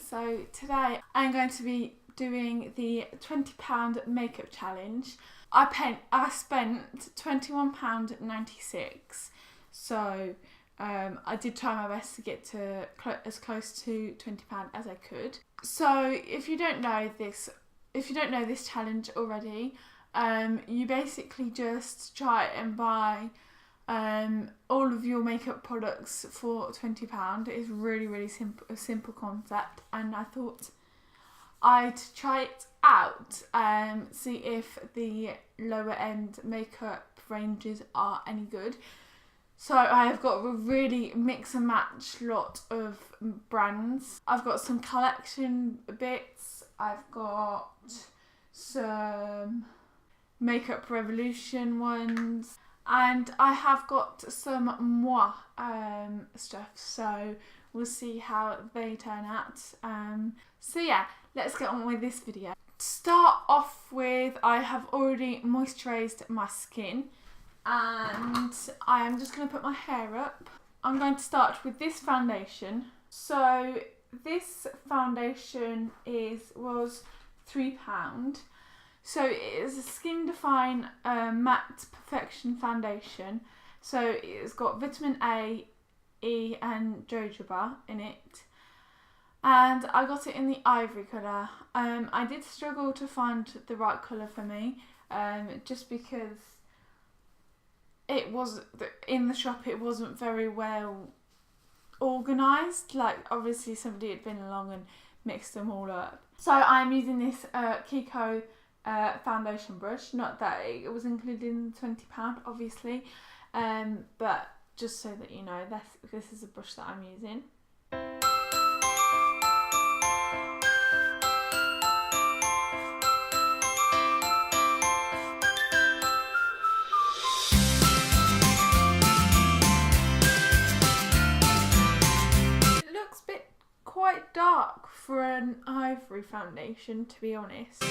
So today I'm going to be doing the £20 makeup challenge. I spent £21.96, so I did try my best to get to as close to £20 as I could. So if you don't know this challenge already, you basically just try and buy all of your makeup products for £20. It's really simple concept, and I thought I'd try it out, see if the lower end makeup ranges are any good. So I have got a really mix and match lot of brands. I've got some collection bits, I've got some Makeup Revolution ones, and I have got some Moi stuff, so we'll see how they turn out. So yeah, let's get on with this video. To start off with, I have already moisturised my skin, and I am just going to put my hair up. I'm going to start with this foundation. So this foundation was £3. So it is a Skin Define Matte Perfection Foundation. So it's got vitamin A, E and jojoba in it. And I got it in the ivory colour. I did struggle to find the right colour for me, just because it was in the shop. It wasn't very well organised. Like, obviously somebody had been along and mixed them all up. So I'm using this Kiko foundation brush. Not that it was included in the £20, obviously, but just so that you know, this is a brush that I'm using. Quite dark for an ivory foundation, to be honest.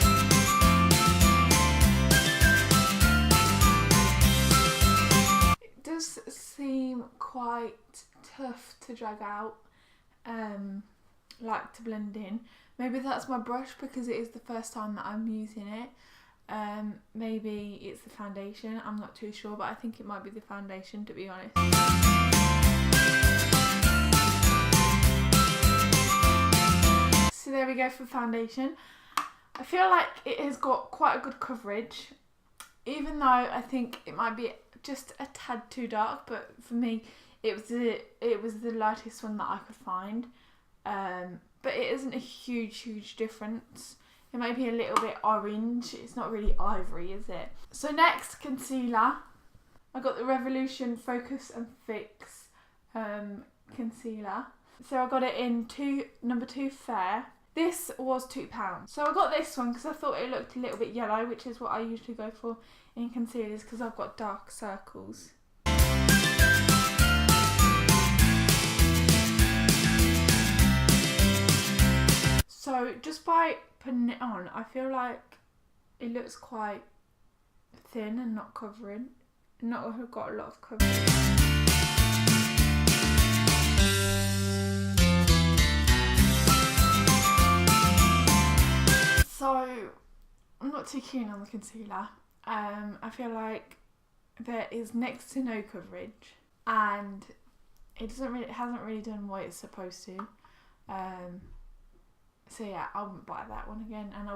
It does seem quite tough to drag out, like to blend in. Maybe that's my brush because it is the first time that I'm using it. Maybe it's the foundation, I'm not too sure, but I think it might be the foundation, to be honest. So there we go for foundation. I feel like it has got quite a good coverage, even though I think it might be just a tad too dark, but for me it was the lightest one that I could find. But it isn't a huge difference. It might be a little bit orange. It's not really ivory, is it? So next, concealer. I got the Revolution Focus and Fix concealer. So I got it in number 2 Fair. This was £2. So I got this one because I thought it looked a little bit yellow, which is what I usually go for in concealers because I've got dark circles. So just by putting it on, I feel like it looks quite thin and not got a lot of coverage. So I'm not too keen on the concealer. I feel like there is next to no coverage, and it hasn't really done what it's supposed to. So yeah, I wouldn't buy that one again, and I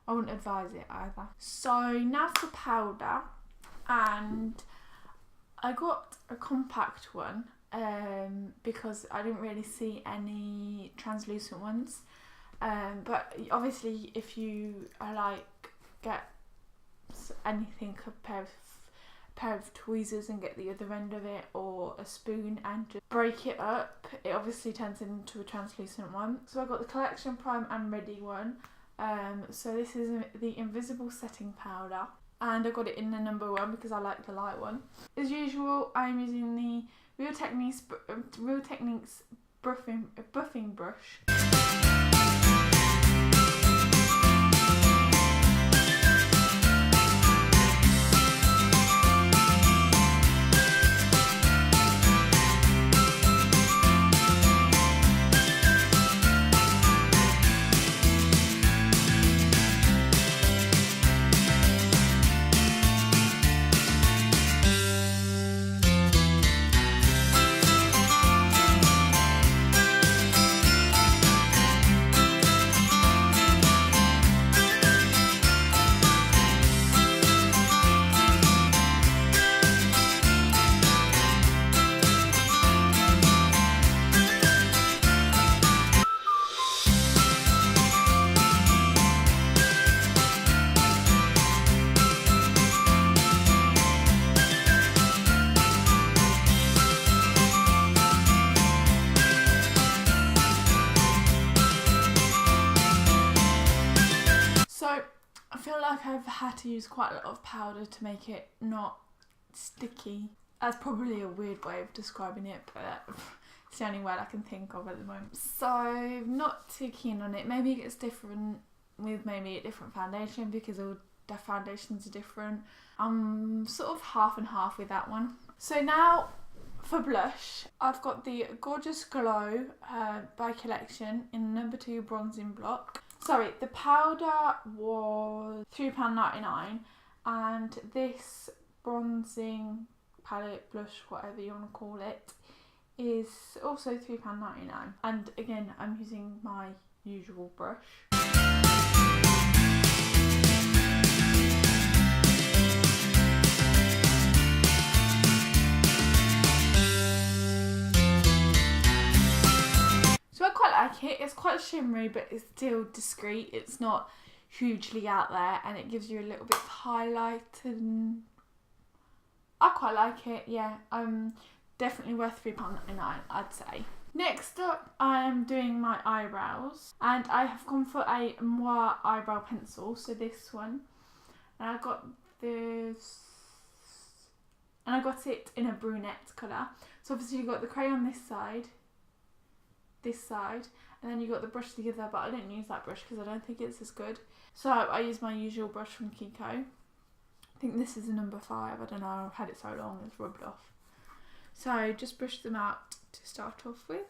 wouldn't advise it either. So now for powder, and I got a compact one because I didn't really see any translucent ones. But obviously if you get anything, a pair of tweezers and get the other end of it, or a spoon and just break it up, it obviously turns into a translucent one. So I got the Collection Prime and Ready one. So this is the Invisible Setting Powder, and I got it in the number 1 because I like the light one. As usual, I'm using the Real Techniques buffing brush. I feel like I've had to use quite a lot of powder to make it not sticky. That's probably a weird way of describing it, but it's the only word I can think of at the moment. So not too keen on it. Maybe it gets different with maybe a different foundation because all the foundations are different. I'm sort of half and half with that one. So now for blush, I've got the Gorgeous Glow by Collection in number 2 bronzing block. Sorry, the powder was £3.99 and this bronzing palette, blush, whatever you want to call it, is also £3.99. And again, I'm using my usual brush. So I quite like it. It's quite shimmery, but it's still discreet. It's not hugely out there, and it gives you a little bit of highlight, and I quite like it. Yeah, definitely worth £3.99, I'd say. Next up, I'm doing my eyebrows, and I have gone for a Moi eyebrow pencil. So this one, and I got this, and I got it in a brunette colour. So obviously you got the crayon this side, and then you got the brush together, but I don't use that brush because I don't think it's as good. So I use my usual brush from Kiko. I think this is a number 5. I don't know, I've had it so long it's rubbed off. So just brush them out to start off with.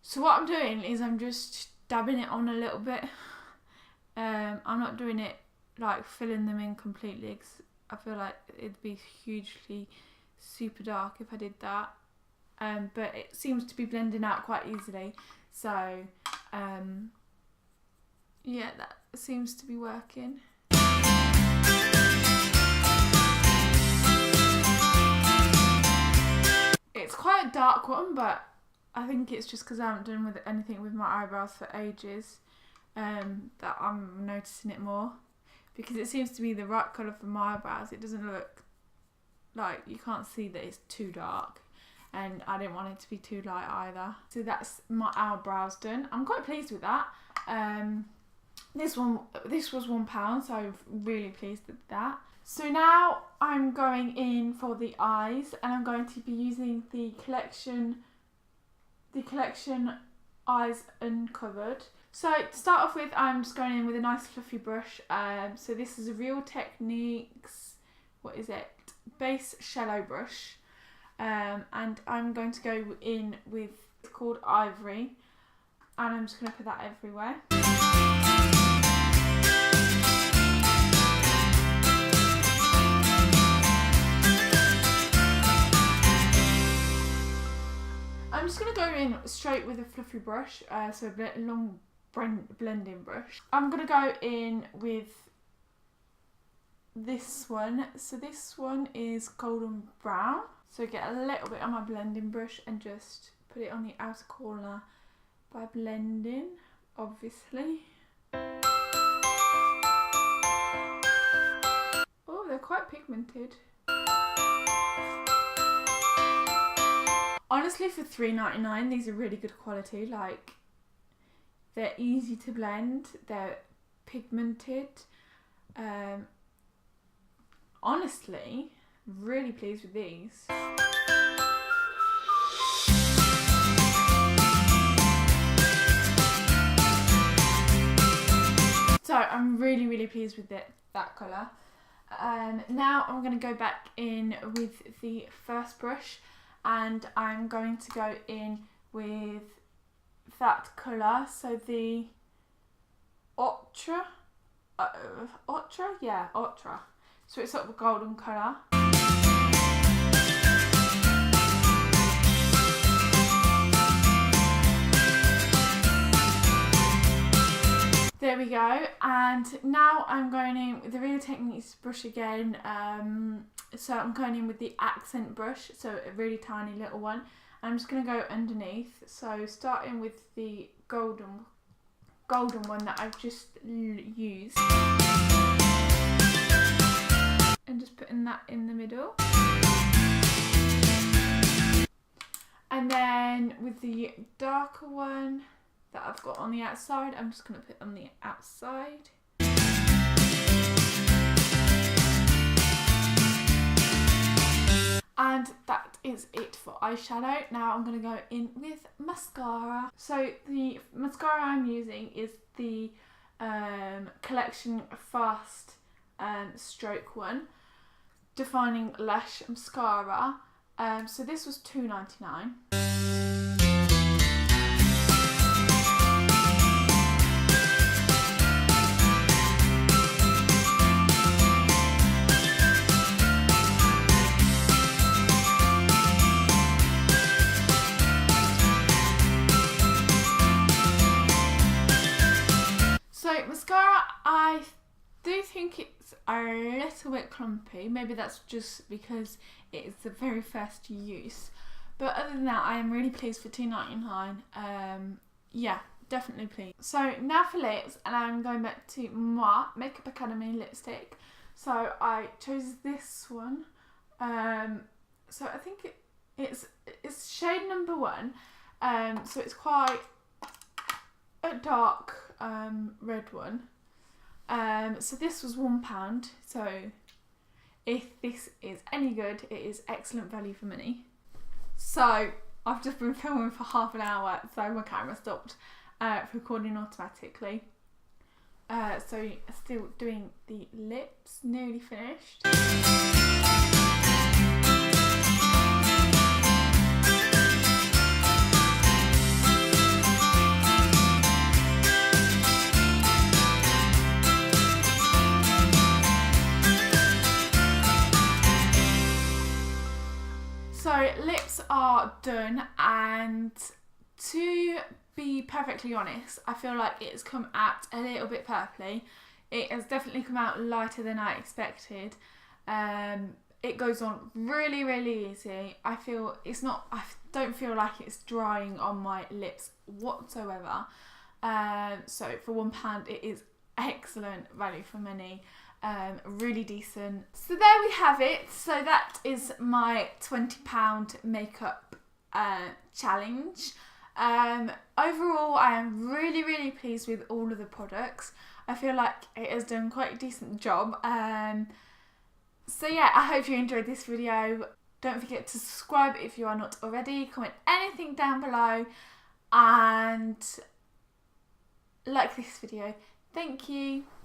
So what I'm doing is I'm just dabbing it on a little bit. I'm not doing it like filling them in completely because I feel like it'd be hugely super dark if I did that. But it seems to be blending out quite easily. So yeah, that seems to be working. It's quite a dark one, but I think it's just because I haven't done anything with my eyebrows for ages that I'm noticing it more. Because it seems to be the right colour for my eyebrows. It doesn't look like, you can't see that it's too dark. And I didn't want it to be too light either. So that's my eyebrows done. I'm quite pleased with that. This was £1, so I'm really pleased with that. So now I'm going in for the eyes, and I'm going to be using the collection Eyes Uncovered. So to start off with, I'm just going in with a nice fluffy brush. So this is a Real Techniques, base shallow brush. And I'm going to go in with, it's called Ivory, and I'm just going to put that everywhere. I'm just going to go in straight with a fluffy brush, so a long blending brush. I'm going to go in with this one. So this one is golden brown. So get a little bit on my blending brush and just put it on the outer corner by blending, obviously. Oh, they're quite pigmented. Honestly, for £3.99, these are really good quality. Like, they're easy to blend, they're pigmented. Honestly, really pleased with these. So I'm really pleased with that colour. Now I'm going to go back in with the first brush, and I'm going to go in with that colour, so the Ochre. Yeah, Ochre. So it's sort of a golden colour. go, and now I'm going in with the Real Techniques brush again. So I'm going in with the accent brush, so a really tiny little one. I'm just going to go underneath, so starting with the golden one that I've just used, and just putting that in the middle. And then with the darker one that I've got on the outside, I'm just going to put on the outside. And that is it for eyeshadow. Now I'm going to go in with mascara. So the mascara I'm using is the Collection Fast Stroke one, Defining Lash Mascara. So this was $2.99. So mascara, I do think it's a little bit clumpy. Maybe that's just because it is the very first use. But other than that, I am really pleased for $2.99. Yeah, definitely pleased. So now for lips, and I'm going back to Moi Makeup Academy lipstick. So I chose this one. So I think it's shade number 1. So it's quite a dark red one. So this was £1. So if this is any good, it is excellent value for money. So I've just been filming for half an hour, so my camera stopped recording automatically. So still doing the lips, nearly finished. So lips are done, and to be perfectly honest, I feel like it's come out a little bit purpley. It has definitely come out lighter than I expected. It goes on really, really easy. I don't feel like it's drying on my lips whatsoever. So for £1, it is excellent value for money. Really decent. So there we have it. So that is my £20 makeup challenge. Overall, I am really, really pleased with all of the products. I feel like it has done quite a decent job. So yeah, I hope you enjoyed this video. Don't forget to subscribe if you are not already. Comment anything down below and like this video. Thank you.